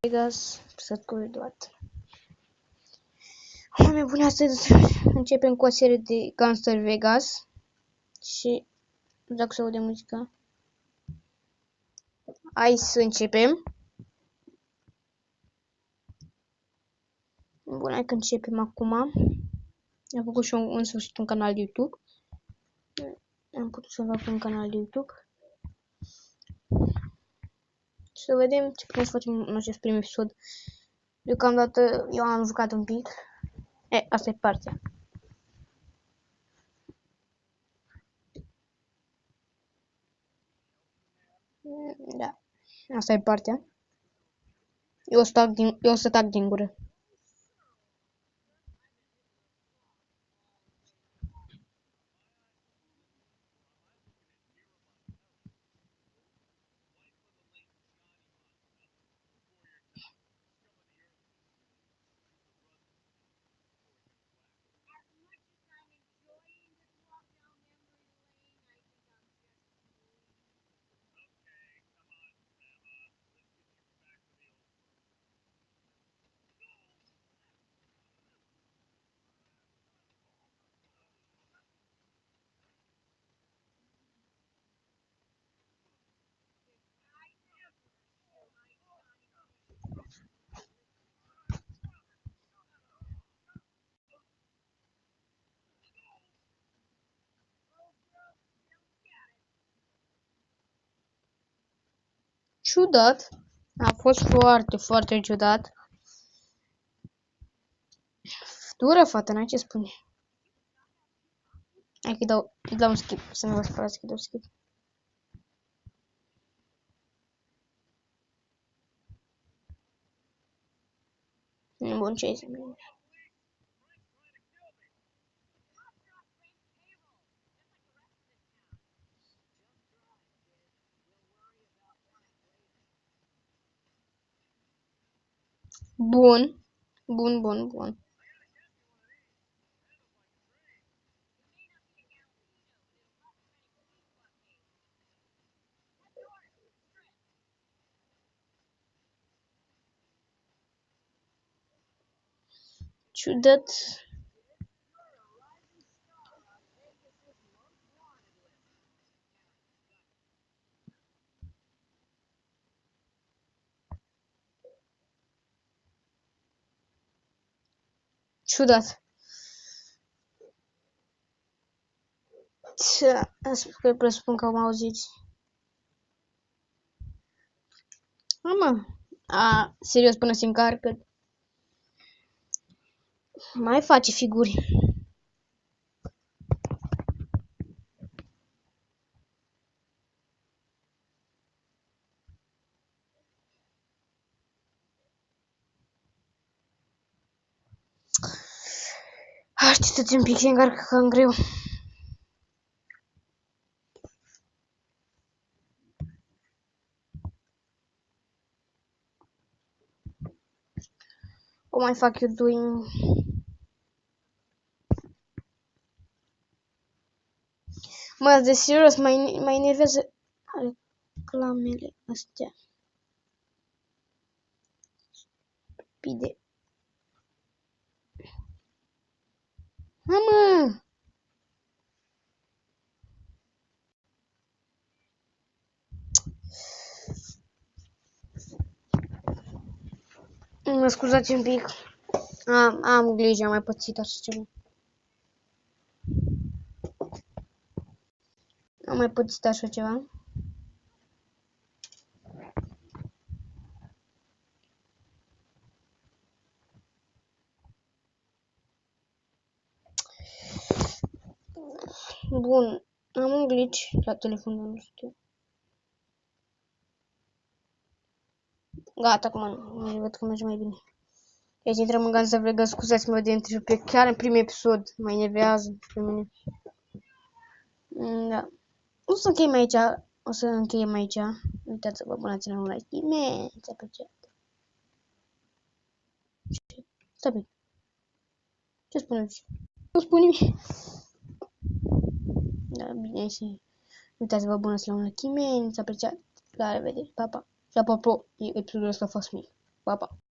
Vegas, să toate. Oameni buni, astăzi începem cu o serie de Gangster Vegas și nu știu dacă se aude muzica. Hai să începem. Bun, hai că începem acum. Am făcut și în sfârșit un canal de YouTube. Am putut să fac un canal de YouTube. Și să vedem ce putem să facem în acest prim episod. Deocamdată eu am jucat un pic. Asta e partea. Da, asta e partea. Eu o să tac din gură. Ciudat. A fost foarte, foarte ciudat. Dură, fata, n-ai ce spune. Hai că îi dau un skip, să nu vă sperați că dau skip. Bun, ce ai să mă. Bun. Bun. Ciudat. Ciudat. Că presupun că am auzit. Serios, până se încarcă. Mai face figuri. Aștept un pic, se încarcă cam greu. O mai fac eu doing. Mă, de serios, mai enervează reclamele astea. Pide. Mă! Mă scuzați un pic. Am grijă, am mai pățit așa ceva. Am mai pățit așa ceva. Bun, am un glitch la telefonul nu știu. Gata, acum nu văd că merge mai bine. Deci intrăm în Gangster Vegas, scuzați-mă de întrerupe, chiar în primul episod mă enervează pe mine. Da. O să încheiem aici. Uitați să vă abonați la un like imens apreciat. Stai bine. Ce spuneți? Nu spun nimic. Da, bine și uitați să vă abonați la un like imens apreciat. La revedere, pa, pa. Și apropo, episodul ăsta a fost mic. Pa, pa!